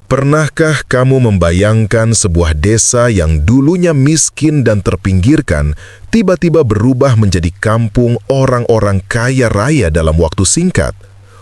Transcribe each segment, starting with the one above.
Pernahkah kamu membayangkan sebuah desa yang dulunya miskin dan terpinggirkan, tiba-tiba berubah menjadi kampung orang-orang kaya raya dalam waktu singkat?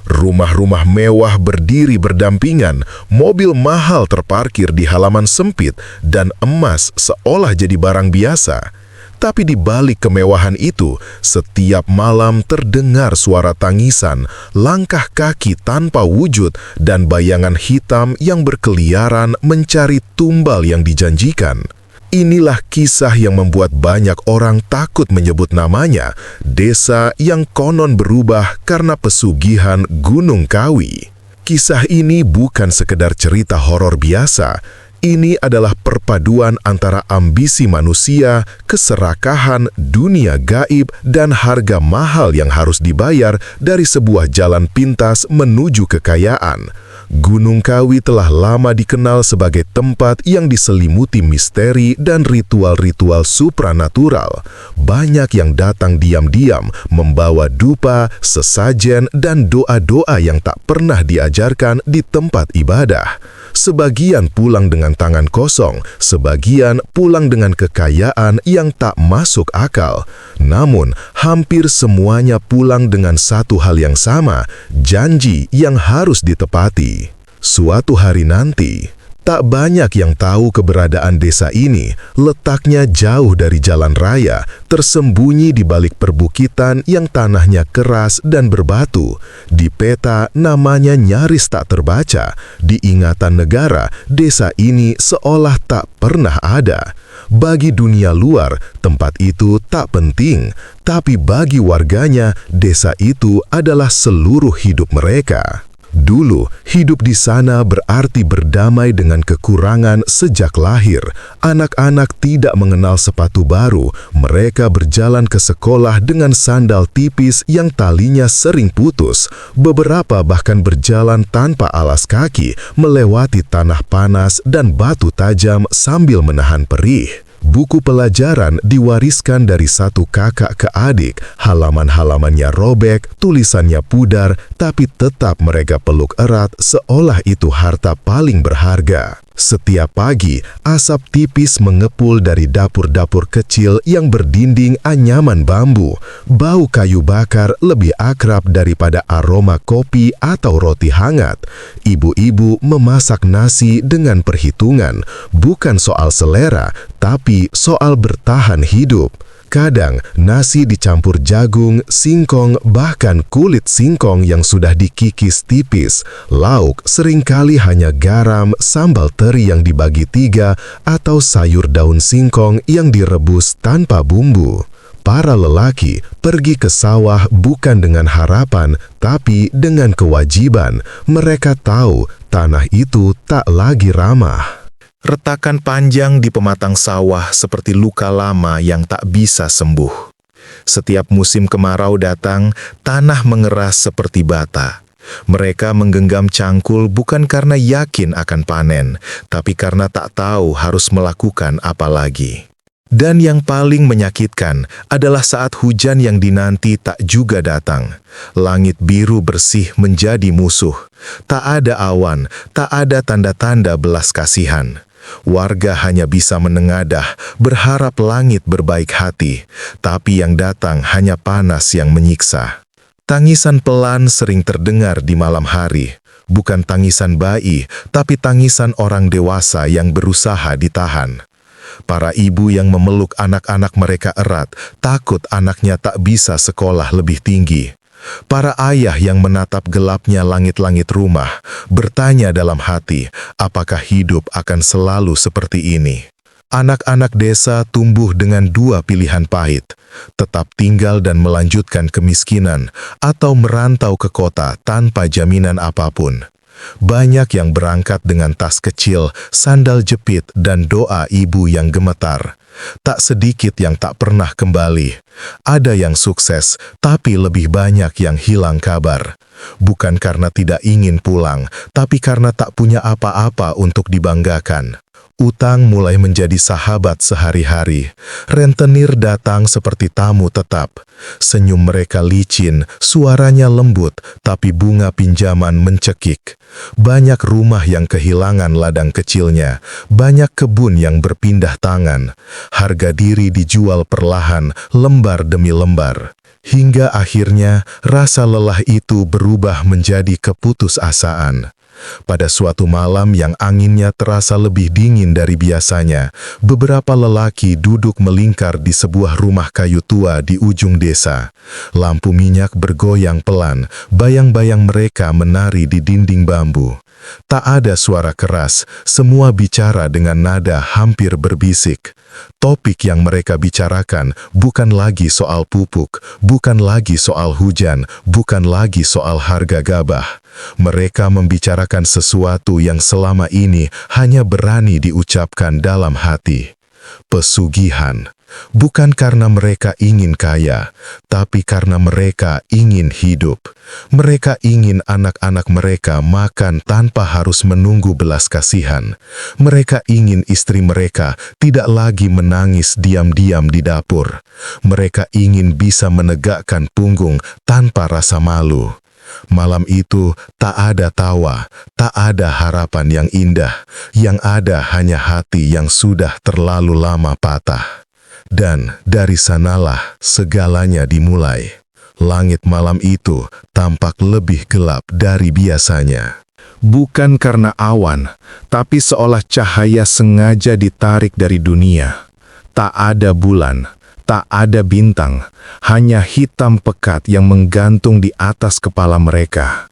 Rumah-rumah mewah berdiri berdampingan, mobil mahal terparkir di halaman sempit, dan emas seolah jadi barang biasa. Tapi di balik kemewahan itu, setiap malam terdengar suara tangisan, langkah kaki tanpa wujud, dan bayangan hitam yang berkeliaran mencari tumbal yang dijanjikan. Inilah kisah yang membuat banyak orang takut menyebut namanya, desa yang konon berubah karena pesugihan Gunung Kawi. Kisah ini bukan sekedar cerita horor biasa. Ini adalah perpaduan antara ambisi manusia, keserakahan, dunia gaib, dan harga mahal yang harus dibayar dari sebuah jalan pintas menuju kekayaan. Gunung Kawi telah lama dikenal sebagai tempat yang diselimuti misteri dan ritual-ritual supranatural. Banyak yang datang diam-diam membawa dupa, sesajen, dan doa-doa yang tak pernah diajarkan di tempat ibadah. Sebagian pulang dengan tangan kosong, sebagian pulang dengan kekayaan yang tak masuk akal. Namun, hampir semuanya pulang dengan satu hal yang sama, janji yang harus ditepati. Suatu hari nanti, tak banyak yang tahu keberadaan desa ini. Letaknya jauh dari jalan raya, tersembunyi di balik perbukitan yang tanahnya keras dan berbatu. Di peta, namanya nyaris tak terbaca. Di ingatan negara, desa ini seolah tak pernah ada. Bagi dunia luar, tempat itu tak penting, tapi bagi warganya, desa itu adalah seluruh hidup mereka. Dulu, hidup di sana berarti berdamai dengan kekurangan sejak lahir. Anak-anak tidak mengenal sepatu baru. Mereka berjalan ke sekolah dengan sandal tipis yang talinya sering putus. Beberapa bahkan berjalan tanpa alas kaki, melewati tanah panas dan batu tajam sambil menahan perih. Buku pelajaran diwariskan dari satu kakak ke adik, halaman-halamannya robek, tulisannya pudar, tapi tetap mereka peluk erat seolah itu harta paling berharga. Setiap pagi, asap tipis mengepul dari dapur-dapur kecil yang berdinding anyaman bambu. Bau kayu bakar lebih akrab daripada aroma kopi atau roti hangat. Ibu-ibu memasak nasi dengan perhitungan, bukan soal selera, tapi soal bertahan hidup. Kadang, nasi dicampur jagung, singkong, bahkan kulit singkong yang sudah dikikis tipis. Lauk seringkali hanya garam, sambal teri yang dibagi 3, atau sayur daun singkong yang direbus tanpa bumbu. Para lelaki pergi ke sawah bukan dengan harapan, tapi dengan kewajiban. Mereka tahu tanah itu tak lagi ramah. Retakan panjang di pematang sawah seperti luka lama yang tak bisa sembuh. Setiap musim kemarau datang, tanah mengeras seperti bata. Mereka menggenggam cangkul bukan karena yakin akan panen, tapi karena tak tahu harus melakukan apa lagi. Dan yang paling menyakitkan adalah saat hujan yang dinanti tak juga datang. Langit biru bersih menjadi musuh. Tak ada awan, tak ada tanda-tanda belas kasihan. Warga hanya bisa menengadah, berharap langit berbaik hati, tapi yang datang hanya panas yang menyiksa. Tangisan pelan sering terdengar di malam hari, bukan tangisan bayi, tapi tangisan orang dewasa yang berusaha ditahan. Para ibu yang memeluk anak-anak mereka erat, takut anaknya tak bisa sekolah lebih tinggi. Para ayah yang menatap gelapnya langit-langit rumah, bertanya dalam hati, apakah hidup akan selalu seperti ini? Anak-anak desa tumbuh dengan 2 pilihan pahit, tetap tinggal dan melanjutkan kemiskinan, atau merantau ke kota tanpa jaminan apapun. Banyak yang berangkat dengan tas kecil, sandal jepit, dan doa ibu yang gemetar. Tak sedikit yang tak pernah kembali. Ada yang sukses, tapi lebih banyak yang hilang kabar. Bukan karena tidak ingin pulang, tapi karena tak punya apa-apa untuk dibanggakan. Utang mulai menjadi sahabat sehari-hari. Rentenir datang seperti tamu tetap. Senyum mereka licin, suaranya lembut, tapi bunga pinjaman mencekik. Banyak rumah yang kehilangan ladang kecilnya, banyak kebun yang berpindah tangan. Harga diri dijual perlahan, lembar demi lembar. Hingga akhirnya rasa lelah itu berubah menjadi keputusasaan. Pada suatu malam yang anginnya terasa lebih dingin dari biasanya, beberapa lelaki duduk melingkar di sebuah rumah kayu tua di ujung desa. Lampu minyak bergoyang pelan, bayang-bayang mereka menari di dinding bambu. Tak ada suara keras, semua bicara dengan nada hampir berbisik. Topik yang mereka bicarakan bukan lagi soal pupuk, bukan lagi soal hujan, bukan lagi soal harga gabah. Mereka membicarakan sesuatu yang selama ini hanya berani diucapkan dalam hati. Pesugihan. Bukan karena mereka ingin kaya, tapi karena mereka ingin hidup. Mereka ingin anak-anak mereka makan tanpa harus menunggu belas kasihan. Mereka ingin istri mereka tidak lagi menangis diam-diam di dapur. Mereka ingin bisa menegakkan punggung tanpa rasa malu. Malam itu tak ada tawa, tak ada harapan yang indah. Yang ada hanya hati yang sudah terlalu lama patah. Dan dari sanalah segalanya dimulai. Langit malam itu tampak lebih gelap dari biasanya. Bukan karena awan, tapi seolah cahaya sengaja ditarik dari dunia. Tak ada bulan, tak ada bintang, hanya hitam pekat yang menggantung di atas kepala mereka.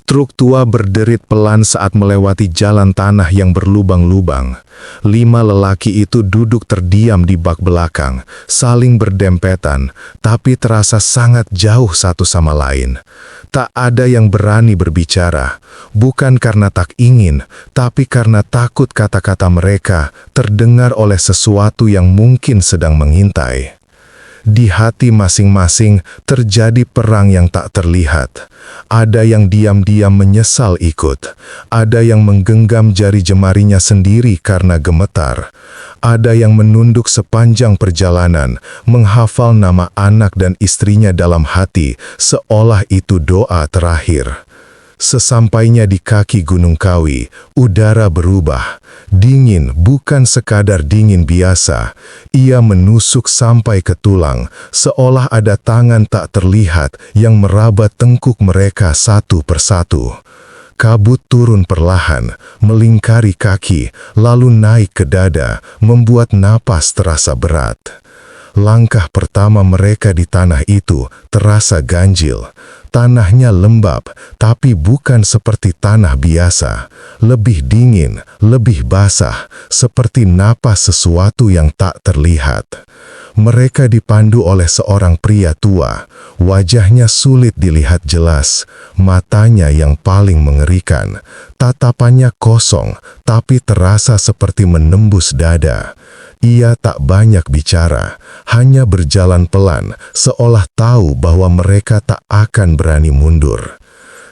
Truk tua berderit pelan saat melewati jalan tanah yang berlubang-lubang. 5 lelaki itu duduk terdiam di bak belakang, saling berdempetan, tapi terasa sangat jauh satu sama lain. Tak ada yang berani berbicara, bukan karena tak ingin, tapi karena takut kata-kata mereka terdengar oleh sesuatu yang mungkin sedang mengintai. Di hati masing-masing terjadi perang yang tak terlihat. Ada yang diam-diam menyesal ikut. Ada yang menggenggam jari jemarinya sendiri karena gemetar. Ada yang menunduk sepanjang perjalanan, menghafal nama anak dan istrinya dalam hati, seolah itu doa terakhir. Sesampainya di kaki Gunung Kawi, udara berubah. Dingin bukan sekadar dingin biasa. Ia menusuk sampai ke tulang, seolah ada tangan tak terlihat yang meraba tengkuk mereka satu persatu. Kabut turun perlahan, melingkari kaki, lalu naik ke dada, membuat napas terasa berat. Langkah pertama mereka di tanah itu terasa ganjil. Tanahnya lembab, tapi bukan seperti tanah biasa. Lebih dingin, lebih basah, seperti napas sesuatu yang tak terlihat. Mereka dipandu oleh seorang pria tua. Wajahnya sulit dilihat jelas, matanya yang paling mengerikan. Tatapannya kosong, tapi terasa seperti menembus dada. Ia tak banyak bicara, hanya berjalan pelan, seolah tahu bahwa mereka tak akan berani mundur.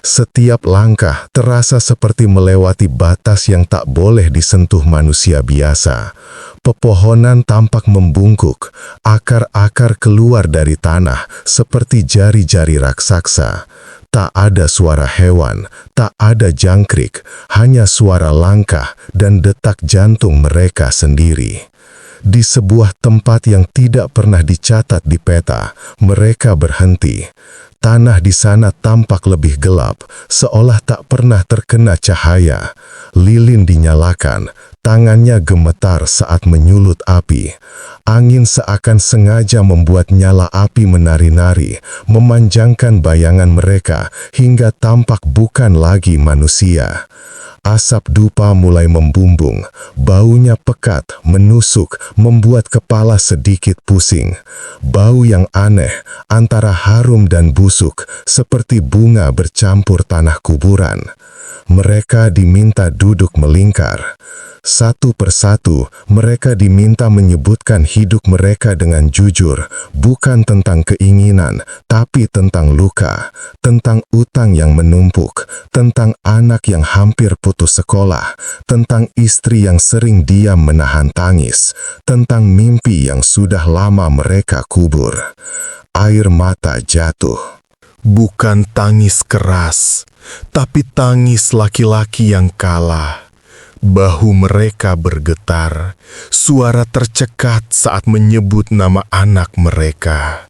Setiap langkah terasa seperti melewati batas yang tak boleh disentuh manusia biasa. Pepohonan tampak membungkuk, akar-akar keluar dari tanah seperti jari-jari raksasa. Tak ada suara hewan, tak ada jangkrik, hanya suara langkah dan detak jantung mereka sendiri. Di sebuah tempat yang tidak pernah dicatat di peta, mereka berhenti. Tanah di sana tampak lebih gelap, seolah tak pernah terkena cahaya. Lilin dinyalakan, tangannya gemetar saat menyulut api. Angin seakan sengaja membuat nyala api menari-nari, memanjangkan bayangan mereka hingga tampak bukan lagi manusia. Asap dupa mulai membumbung, baunya pekat, menusuk, membuat kepala sedikit pusing. Bau yang aneh, antara harum dan busuk, seperti bunga bercampur tanah kuburan. Mereka diminta duduk melingkar. Satu persatu, mereka diminta menyebutkan hidup mereka dengan jujur, bukan tentang keinginan, tapi tentang luka, tentang utang yang menumpuk, tentang anak yang hampir putus sekolah, tentang istri yang sering diam menahan tangis, tentang mimpi yang sudah lama mereka kubur. Air mata jatuh. Bukan tangis keras, tapi tangis laki-laki yang kalah. Bahu mereka bergetar, suara tercekat saat menyebut nama anak mereka.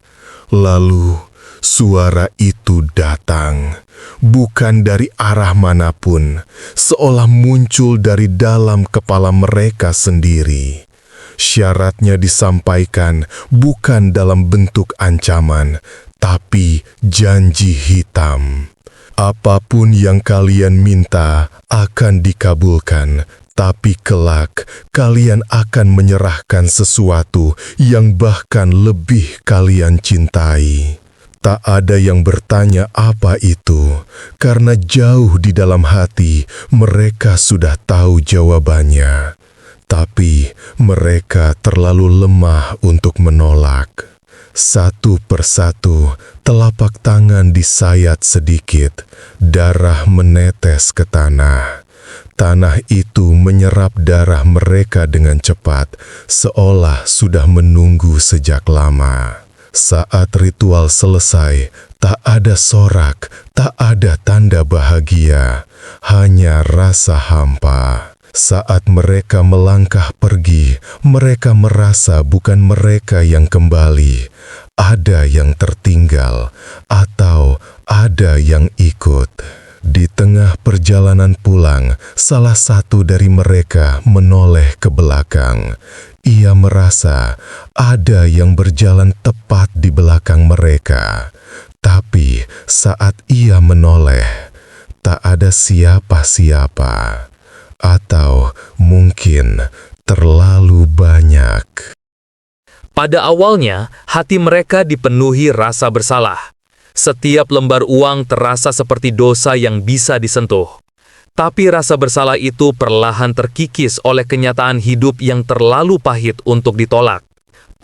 Lalu, suara itu datang, bukan dari arah manapun, seolah muncul dari dalam kepala mereka sendiri. Syaratnya disampaikan bukan dalam bentuk ancaman, tapi janji hitam. Apapun yang kalian minta akan dikabulkan, tapi kelak kalian akan menyerahkan sesuatu yang bahkan lebih kalian cintai. Tak ada yang bertanya apa itu, karena jauh di dalam hati mereka sudah tahu jawabannya. Tapi mereka terlalu lemah untuk menolak. Satu persatu, telapak tangan disayat sedikit, darah menetes ke tanah. Tanah itu menyerap darah mereka dengan cepat, seolah sudah menunggu sejak lama. Saat ritual selesai, tak ada sorak, tak ada tanda bahagia, hanya rasa hampa. Saat mereka melangkah pergi, mereka merasa bukan mereka yang kembali, ada yang tertinggal, atau ada yang ikut. Di tengah perjalanan pulang, salah satu dari mereka menoleh ke belakang. Ia merasa ada yang berjalan tepat di belakang mereka. Tapi saat ia menoleh, tak ada siapa-siapa. Atau mungkin terlalu banyak. Pada awalnya, hati mereka dipenuhi rasa bersalah. Setiap lembar uang terasa seperti dosa yang bisa disentuh. Tapi rasa bersalah itu perlahan terkikis oleh kenyataan hidup yang terlalu pahit untuk ditolak.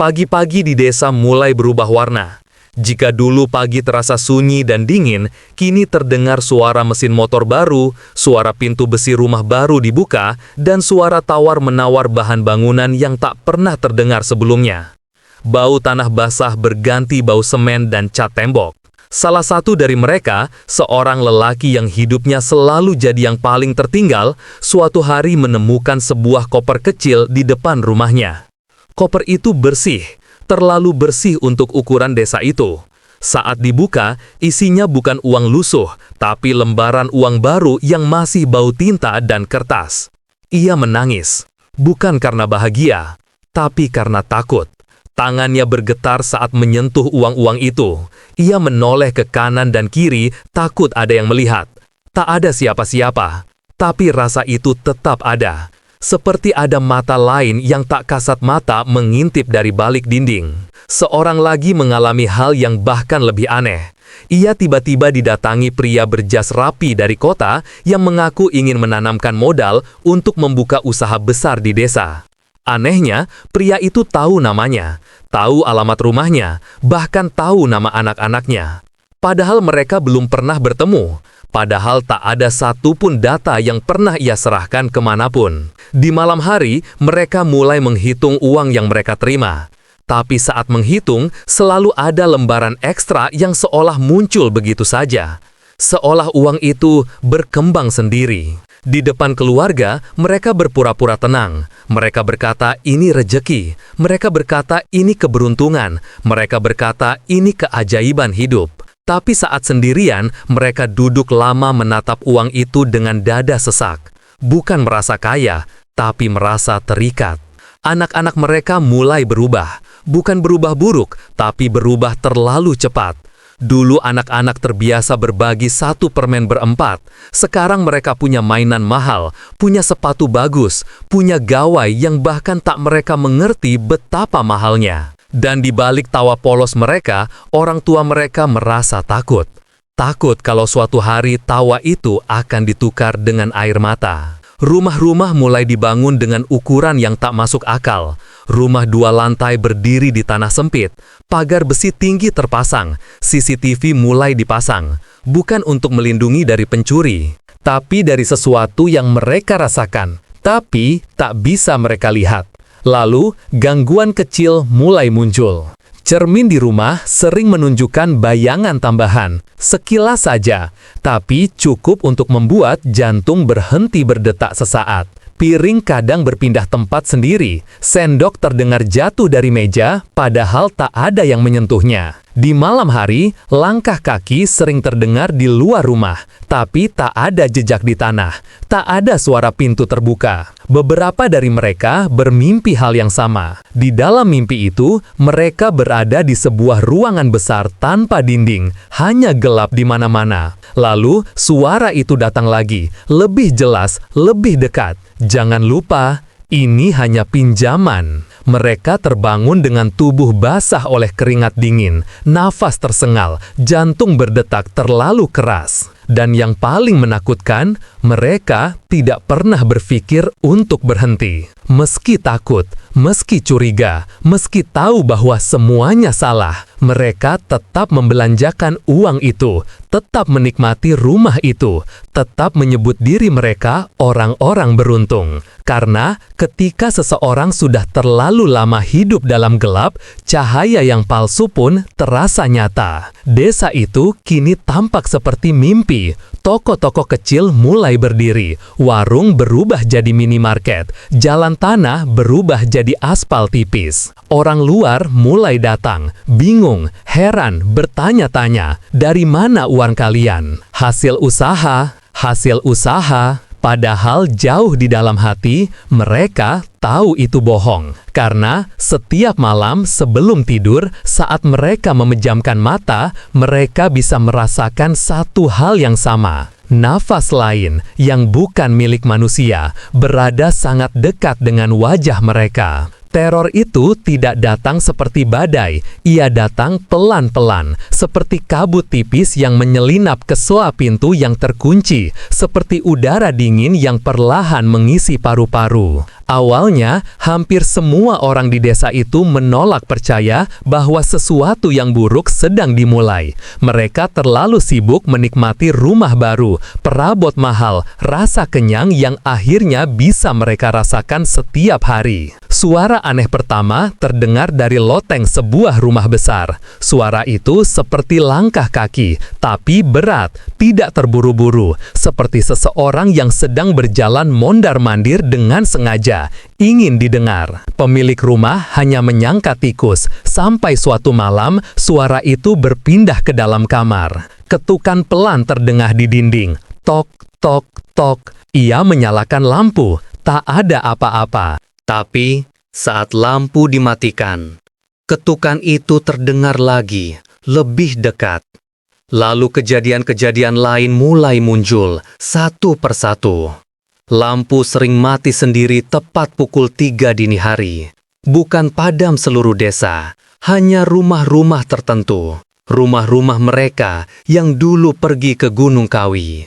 Pagi-pagi di desa mulai berubah warna. Jika dulu pagi terasa sunyi dan dingin, kini terdengar suara mesin motor baru, suara pintu besi rumah baru dibuka, dan suara tawar-menawar bahan bangunan yang tak pernah terdengar sebelumnya. Bau tanah basah berganti bau semen dan cat tembok. Salah satu dari mereka, seorang lelaki yang hidupnya selalu jadi yang paling tertinggal, suatu hari menemukan sebuah koper kecil di depan rumahnya. Koper itu bersih, terlalu bersih untuk ukuran desa itu. Saat dibuka, isinya bukan uang lusuh, tapi lembaran uang baru yang masih bau tinta dan kertas. Ia menangis, bukan karena bahagia, tapi karena takut. Tangannya bergetar saat menyentuh uang-uang itu. Ia menoleh ke kanan dan kiri, takut ada yang melihat. Tak ada siapa-siapa, tapi rasa itu tetap ada. Seperti ada mata lain yang tak kasat mata mengintip dari balik dinding. Seorang lagi mengalami hal yang bahkan lebih aneh. Ia tiba-tiba didatangi pria berjas rapi dari kota yang mengaku ingin menanamkan modal untuk membuka usaha besar di desa. Anehnya, pria itu tahu namanya, tahu alamat rumahnya, bahkan tahu nama anak-anaknya. Padahal mereka belum pernah bertemu. Padahal tak ada satupun data yang pernah ia serahkan kemanapun. Di malam hari, mereka mulai menghitung uang yang mereka terima. Tapi saat menghitung, selalu ada lembaran ekstra yang seolah muncul begitu saja. Seolah uang itu berkembang sendiri. Di depan keluarga, mereka berpura-pura tenang. Mereka berkata, ini rejeki. Mereka berkata, ini keberuntungan. Mereka berkata, ini keajaiban hidup. Tapi saat sendirian, mereka duduk lama menatap uang itu dengan dada sesak. Bukan merasa kaya, tapi merasa terikat. Anak-anak mereka mulai berubah. Bukan berubah buruk, tapi berubah terlalu cepat. Dulu anak-anak terbiasa berbagi satu permen berempat. Sekarang mereka punya mainan mahal, punya sepatu bagus, punya gawai yang bahkan tak mereka mengerti betapa mahalnya. Dan di balik tawa polos mereka, orang tua mereka merasa takut. Takut kalau suatu hari tawa itu akan ditukar dengan air mata. Rumah-rumah mulai dibangun dengan ukuran yang tak masuk akal. Rumah 2 lantai berdiri di tanah sempit, pagar besi tinggi terpasang, CCTV mulai dipasang, bukan untuk melindungi dari pencuri, tapi dari sesuatu yang mereka rasakan, tapi tak bisa mereka lihat. Lalu, gangguan kecil mulai muncul. Cermin di rumah sering menunjukkan bayangan tambahan, sekilas saja, tapi cukup untuk membuat jantung berhenti berdetak sesaat. Piring kadang berpindah tempat sendiri, sendok terdengar jatuh dari meja, padahal tak ada yang menyentuhnya. Di malam hari, langkah kaki sering terdengar di luar rumah, tapi tak ada jejak di tanah, tak ada suara pintu terbuka. Beberapa dari mereka bermimpi hal yang sama. Di dalam mimpi itu, mereka berada di sebuah ruangan besar tanpa dinding, hanya gelap di mana-mana. Lalu, suara itu datang lagi, lebih jelas, lebih dekat. Jangan lupa, ini hanya pinjaman. Mereka terbangun dengan tubuh basah oleh keringat dingin, nafas tersengal, jantung berdetak terlalu keras. Dan yang paling menakutkan, mereka tidak pernah berpikir untuk berhenti. Meski takut, meski curiga, meski tahu bahwa semuanya salah, mereka tetap membelanjakan uang itu, tetap menikmati rumah itu, tetap menyebut diri mereka orang-orang beruntung. Karena ketika seseorang sudah terlalu lama hidup dalam gelap, cahaya yang palsu pun terasa nyata. Desa itu kini tampak seperti mimpi. Toko-toko kecil mulai berdiri, warung berubah jadi minimarket, jalan tanah berubah jadi aspal tipis. Orang luar mulai datang, bingung, heran, bertanya-tanya, dari mana uang kalian? Hasil usaha, padahal jauh di dalam hati, mereka tahu itu bohong. Karena setiap malam sebelum tidur, saat mereka memejamkan mata, mereka bisa merasakan satu hal yang sama. Nafas lain yang bukan milik manusia berada sangat dekat dengan wajah mereka. Teror itu tidak datang seperti badai, ia datang pelan-pelan, seperti kabut tipis yang menyelinap ke soa pintu yang terkunci, seperti udara dingin yang perlahan mengisi paru-paru. Awalnya, hampir semua orang di desa itu menolak percaya bahwa sesuatu yang buruk sedang dimulai. Mereka terlalu sibuk menikmati rumah baru, perabot mahal, rasa kenyang yang akhirnya bisa mereka rasakan setiap hari. Suara aneh pertama terdengar dari loteng sebuah rumah besar. Suara itu seperti langkah kaki, tapi berat, tidak terburu-buru, seperti seseorang yang sedang berjalan mondar-mandir dengan sengaja, ingin didengar. Pemilik rumah hanya menyangka tikus, sampai suatu malam suara itu berpindah ke dalam kamar. Ketukan pelan terdengar di dinding. Tok, tok, tok. Ia menyalakan lampu, tak ada apa-apa. Tapi, saat lampu dimatikan, ketukan itu terdengar lagi, lebih dekat. Lalu kejadian-kejadian lain mulai muncul, satu persatu. Lampu sering mati sendiri tepat pukul 3 dini hari. Bukan padam seluruh desa, hanya rumah-rumah tertentu. Rumah-rumah mereka yang dulu pergi ke Gunung Kawi.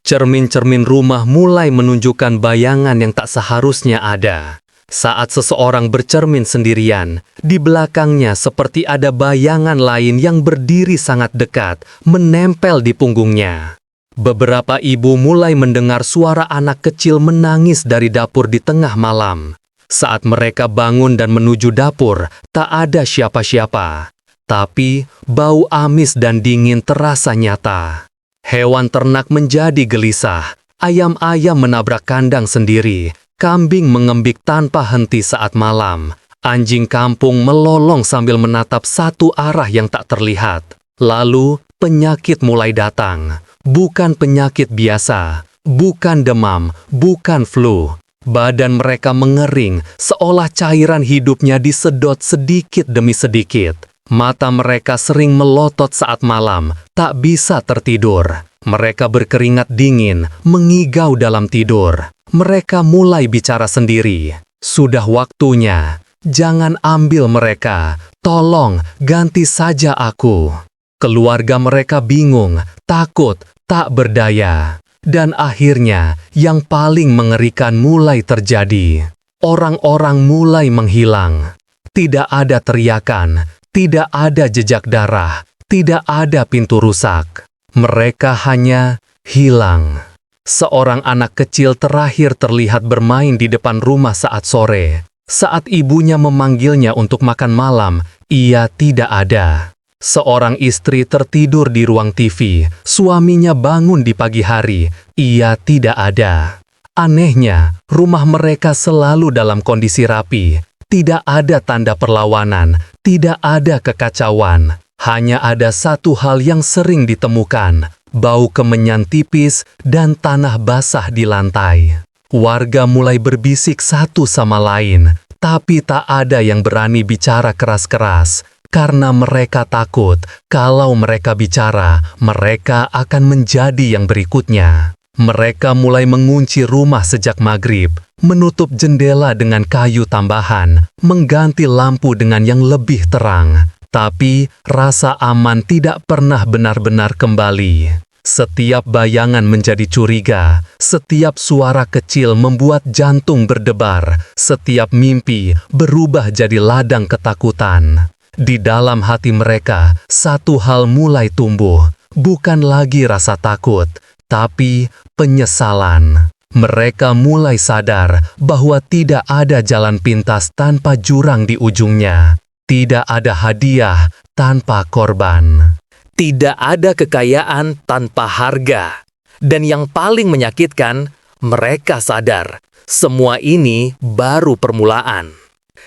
Cermin-cermin rumah mulai menunjukkan bayangan yang tak seharusnya ada. Saat seseorang bercermin sendirian, di belakangnya seperti ada bayangan lain yang berdiri sangat dekat, menempel di punggungnya. Beberapa ibu mulai mendengar suara anak kecil menangis dari dapur di tengah malam. Saat mereka bangun dan menuju dapur, tak ada siapa-siapa. Tapi, bau amis dan dingin terasa nyata. Hewan ternak menjadi gelisah, ayam-ayam menabrak kandang sendiri, kambing mengembik tanpa henti saat malam. Anjing kampung melolong sambil menatap satu arah yang tak terlihat. Lalu, penyakit mulai datang. Bukan penyakit biasa, bukan demam, bukan flu. Badan mereka mengering, seolah cairan hidupnya disedot sedikit demi sedikit. Mata mereka sering melotot saat malam, tak bisa tertidur. Mereka berkeringat dingin, mengigau dalam tidur. Mereka mulai bicara sendiri. Sudah waktunya. Jangan ambil mereka. Tolong, ganti saja aku. Keluarga mereka bingung, takut, tak berdaya. Dan akhirnya, yang paling mengerikan mulai terjadi. orang-orang mulai menghilang. Tidak ada teriakan, tidak ada jejak darah, tidak ada pintu rusak. Mereka hanya hilang. Seorang anak kecil terakhir terlihat bermain di depan rumah saat sore. Saat ibunya memanggilnya untuk makan malam, ia tidak ada. Seorang istri tertidur di ruang TV. Suaminya bangun di pagi hari. Ia tidak ada. Anehnya, rumah mereka selalu dalam kondisi rapi. Tidak ada tanda perlawanan, tidak ada kekacauan. Hanya ada satu hal yang sering ditemukan, bau kemenyan tipis dan tanah basah di lantai. Warga mulai berbisik satu sama lain, tapi tak ada yang berani bicara keras-keras. Karena mereka takut, kalau mereka bicara, mereka akan menjadi yang berikutnya. Mereka mulai mengunci rumah sejak maghrib, menutup jendela dengan kayu tambahan, mengganti lampu dengan yang lebih terang. Tapi rasa aman tidak pernah benar-benar kembali. Setiap bayangan menjadi curiga, setiap suara kecil membuat jantung berdebar, setiap mimpi berubah jadi ladang ketakutan. Di dalam hati mereka, satu hal mulai tumbuh, bukan lagi rasa takut, tapi penyesalan. Mereka mulai sadar bahwa tidak ada jalan pintas tanpa jurang di ujungnya. Tidak ada hadiah tanpa korban. Tidak ada kekayaan tanpa harga. Dan yang paling menyakitkan, mereka sadar semua ini baru permulaan.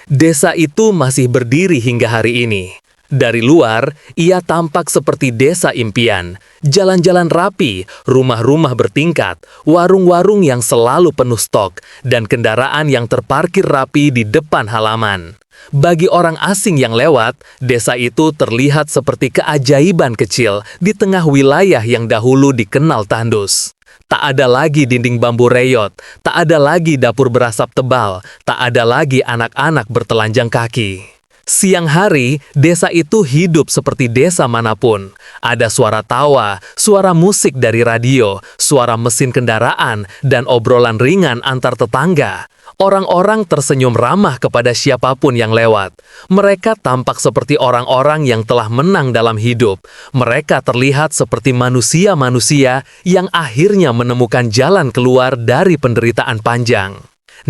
Desa itu masih berdiri hingga hari ini. Dari luar, ia tampak seperti desa impian. Jalan-jalan rapi, rumah-rumah bertingkat, warung-warung yang selalu penuh stok, dan kendaraan yang terparkir rapi di depan halaman. Bagi orang asing yang lewat, desa itu terlihat seperti keajaiban kecil di tengah wilayah yang dahulu dikenal tandus. Tak ada lagi dinding bambu reyot, tak ada lagi dapur berasap tebal, tak ada lagi anak-anak bertelanjang kaki. Siang hari, desa itu hidup seperti desa manapun. Ada suara tawa, suara musik dari radio, suara mesin kendaraan, dan obrolan ringan antar tetangga. Orang-orang tersenyum ramah kepada siapapun yang lewat. Mereka tampak seperti orang-orang yang telah menang dalam hidup. Mereka terlihat seperti manusia-manusia yang akhirnya menemukan jalan keluar dari penderitaan panjang.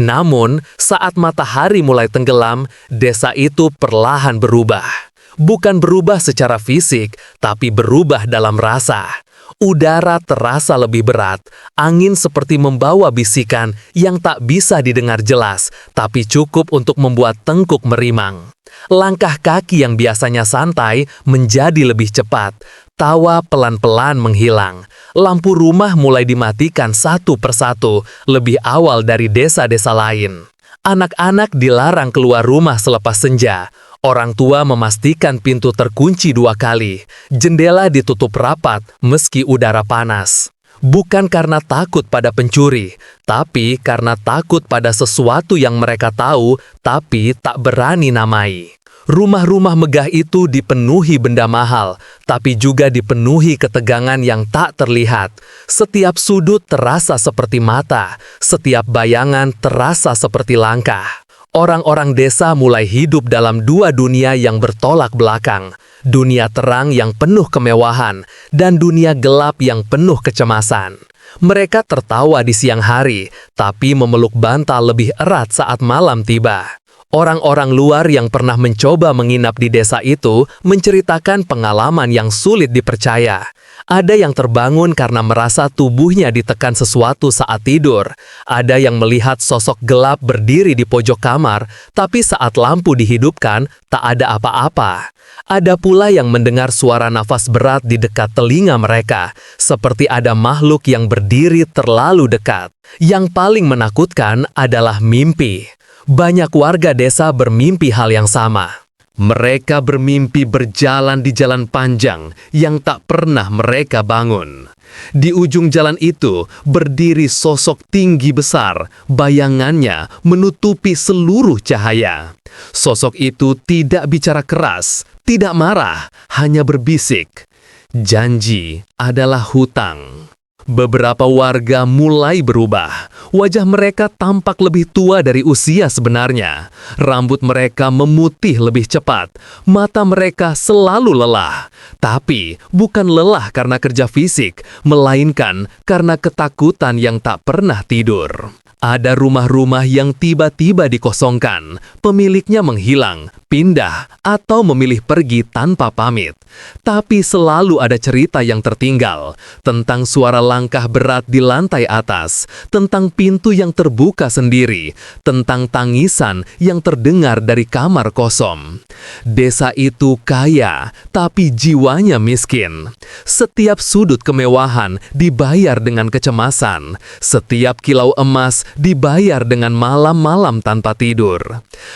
Namun, saat matahari mulai tenggelam, desa itu perlahan berubah. Bukan berubah secara fisik, tapi berubah dalam rasa. Udara terasa lebih berat, angin seperti membawa bisikan yang tak bisa didengar jelas, tapi cukup untuk membuat tengkuk merimang. Langkah kaki yang biasanya santai menjadi lebih cepat, tawa pelan-pelan menghilang. Lampu rumah mulai dimatikan satu persatu, lebih awal dari desa-desa lain. Anak-anak dilarang keluar rumah selepas senja. Orang tua memastikan pintu terkunci 2 kali. Jendela ditutup rapat meski udara panas. Bukan karena takut pada pencuri, tapi karena takut pada sesuatu yang mereka tahu tapi tak berani namai. Rumah-rumah megah itu dipenuhi benda mahal, tapi juga dipenuhi ketegangan yang tak terlihat. Setiap sudut terasa seperti mata, setiap bayangan terasa seperti langkah. Orang-orang desa mulai hidup dalam 2 dunia yang bertolak belakang. Dunia terang yang penuh kemewahan, dan dunia gelap yang penuh kecemasan. Mereka tertawa di siang hari, tapi memeluk bantal lebih erat saat malam tiba. Orang-orang luar yang pernah mencoba menginap di desa itu menceritakan pengalaman yang sulit dipercaya. Ada yang terbangun karena merasa tubuhnya ditekan sesuatu saat tidur. Ada yang melihat sosok gelap berdiri di pojok kamar, tapi saat lampu dihidupkan, tak ada apa-apa. Ada pula yang mendengar suara nafas berat di dekat telinga mereka, seperti ada makhluk yang berdiri terlalu dekat. Yang paling menakutkan adalah mimpi. Banyak warga desa bermimpi hal yang sama. Mereka bermimpi berjalan di jalan panjang yang tak pernah mereka bangun. Di ujung jalan itu berdiri sosok tinggi besar, bayangannya menutupi seluruh cahaya. Sosok itu tidak bicara keras, tidak marah, hanya berbisik. Janji adalah hutang. Beberapa warga mulai berubah. Wajah mereka tampak lebih tua dari usia sebenarnya. Rambut mereka memutih lebih cepat. Mata mereka selalu lelah. Tapi bukan lelah karena kerja fisik, melainkan karena ketakutan yang tak pernah tidur. Ada rumah-rumah yang tiba-tiba dikosongkan, pemiliknya menghilang, pindah, atau memilih pergi tanpa pamit. Tapi selalu ada cerita yang tertinggal, tentang suara langkah berat di lantai atas, tentang pintu yang terbuka sendiri, tentang tangisan yang terdengar dari kamar kosong. Desa itu kaya, tapi jiwanya miskin. Setiap sudut kemewahan dibayar dengan kecemasan, setiap kilau emas dibayar dengan malam-malam tanpa tidur.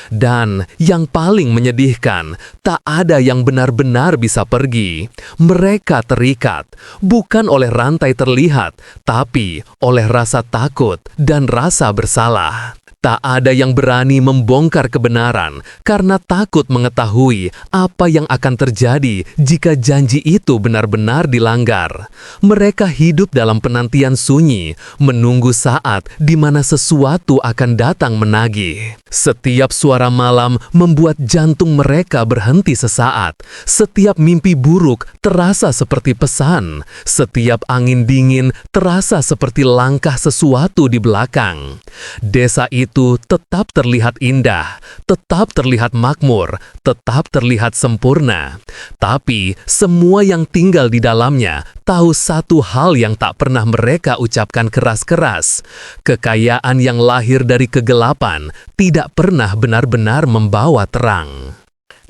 Dan yang paling menyedihkan, tak ada yang benar-benar bisa pergi. Mereka terikat, bukan oleh rantai terlihat, tapi oleh rasa takut dan rasa bersalah. Tak ada yang berani membongkar kebenaran karena takut mengetahui apa yang akan terjadi jika janji itu benar-benar dilanggar. Mereka hidup dalam penantian sunyi, menunggu saat di mana sesuatu akan datang menagih. Setiap suara malam membuat jantung mereka berhenti sesaat. Setiap mimpi buruk terasa seperti pesan. Setiap angin dingin terasa seperti langkah sesuatu di belakang. Desa itu tetap terlihat indah, tetap terlihat makmur, tetap terlihat sempurna. Tapi semua yang tinggal di dalamnya tahu satu hal yang tak pernah mereka ucapkan keras-keras. Kekayaan yang lahir dari kegelapan tidak pernah benar-benar membawa terang.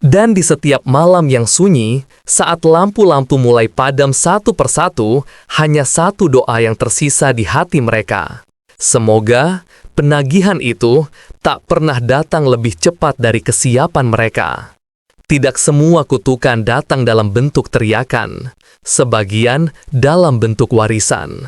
Dan di setiap malam yang sunyi, saat lampu-lampu mulai padam satu persatu, hanya satu doa yang tersisa di hati mereka. Semoga penagihan itu tak pernah datang lebih cepat dari kesiapan mereka. Tidak semua kutukan datang dalam bentuk teriakan, sebagian dalam bentuk warisan.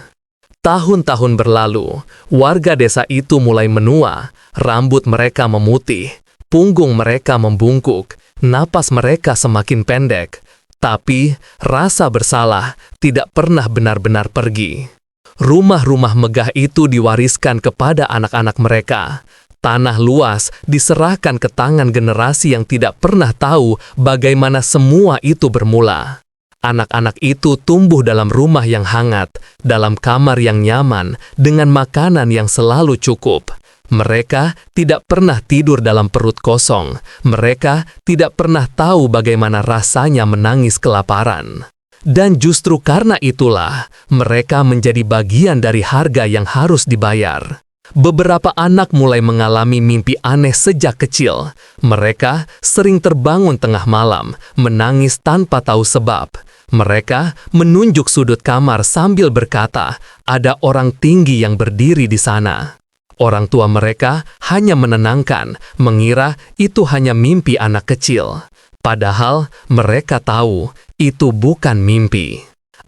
Tahun-tahun berlalu, warga desa itu mulai menua, rambut mereka memutih, punggung mereka membungkuk, napas mereka semakin pendek, tapi rasa bersalah tidak pernah benar-benar pergi. Rumah-rumah megah itu diwariskan kepada anak-anak mereka. Tanah luas diserahkan ke tangan generasi yang tidak pernah tahu bagaimana semua itu bermula. Anak-anak itu tumbuh dalam rumah yang hangat, dalam kamar yang nyaman, dengan makanan yang selalu cukup. Mereka tidak pernah tidur dalam perut kosong. Mereka tidak pernah tahu bagaimana rasanya menangis kelaparan. Dan justru karena itulah, mereka menjadi bagian dari harga yang harus dibayar. Beberapa anak mulai mengalami mimpi aneh sejak kecil. Mereka sering terbangun tengah malam, menangis tanpa tahu sebab. Mereka menunjuk sudut kamar sambil berkata, ada orang tinggi yang berdiri di sana. Orang tua mereka hanya menenangkan, mengira itu hanya mimpi anak kecil. Padahal mereka tahu itu bukan mimpi.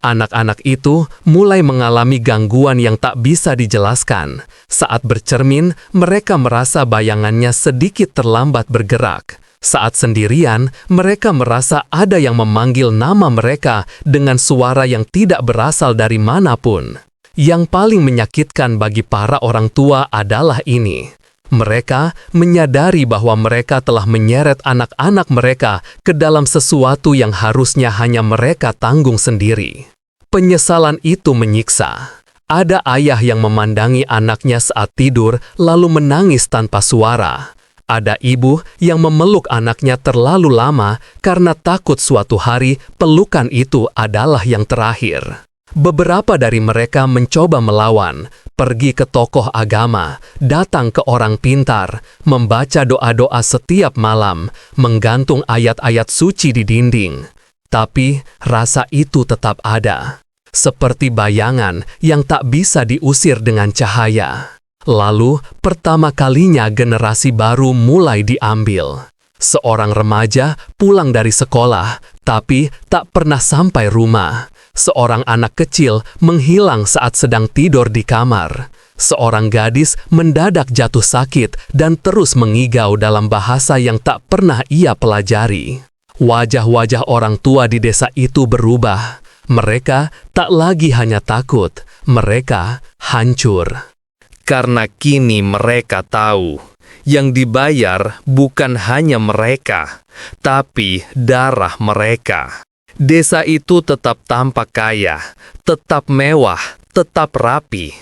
Anak-anak itu mulai mengalami gangguan yang tak bisa dijelaskan. Saat bercermin, mereka merasa bayangannya sedikit terlambat bergerak. Saat sendirian, mereka merasa ada yang memanggil nama mereka dengan suara yang tidak berasal dari manapun. Yang paling menyakitkan bagi para orang tua adalah ini. Mereka menyadari bahwa mereka telah menyeret anak-anak mereka ke dalam sesuatu yang harusnya hanya mereka tanggung sendiri. Penyesalan itu menyiksa. Ada ayah yang memandangi anaknya saat tidur lalu menangis tanpa suara. Ada ibu yang memeluk anaknya terlalu lama karena takut suatu hari pelukan itu adalah yang terakhir. Beberapa dari mereka mencoba melawan, pergi ke tokoh agama, datang ke orang pintar, membaca doa-doa setiap malam, menggantung ayat-ayat suci di dinding. Tapi rasa itu tetap ada, seperti bayangan yang tak bisa diusir dengan cahaya. Lalu, pertama kalinya generasi baru mulai diambil. Seorang remaja pulang dari sekolah, tapi tak pernah sampai rumah. Seorang anak kecil menghilang saat sedang tidur di kamar. Seorang gadis mendadak jatuh sakit dan terus mengigau dalam bahasa yang tak pernah ia pelajari. Wajah-wajah orang tua di desa itu berubah. Mereka tak lagi hanya takut, mereka hancur. Karena kini mereka tahu, yang dibayar bukan hanya mereka, tapi darah mereka. Desa itu tetap tampak kaya, tetap mewah, tetap rapi,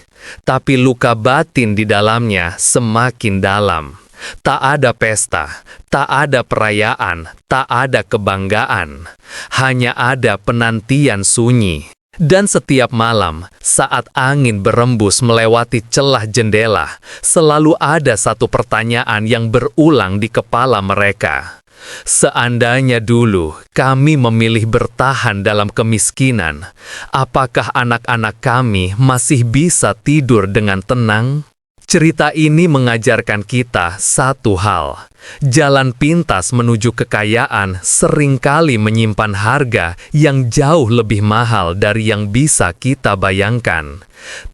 tapi luka batin di dalamnya semakin dalam. Tak ada pesta, tak ada perayaan, tak ada kebanggaan. Hanya ada penantian sunyi. Dan setiap malam, saat angin berembus melewati celah jendela, selalu ada satu pertanyaan yang berulang di kepala mereka. Seandainya dulu kami memilih bertahan dalam kemiskinan, apakah anak-anak kami masih bisa tidur dengan tenang? Cerita ini mengajarkan kita satu hal. Jalan pintas menuju kekayaan seringkali menyimpan harga yang jauh lebih mahal dari yang bisa kita bayangkan.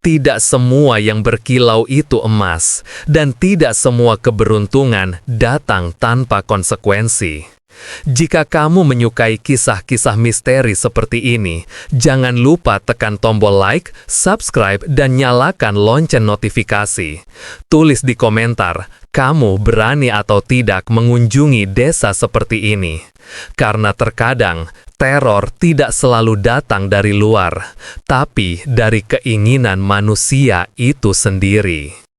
Tidak semua yang berkilau itu emas, dan tidak semua keberuntungan datang tanpa konsekuensi. Jika kamu menyukai kisah-kisah misteri seperti ini, jangan lupa tekan tombol like, subscribe, dan nyalakan lonceng notifikasi. Tulis di komentar, kamu berani atau tidak mengunjungi desa seperti ini. Karena terkadang, teror tidak selalu datang dari luar, tapi dari keinginan manusia itu sendiri.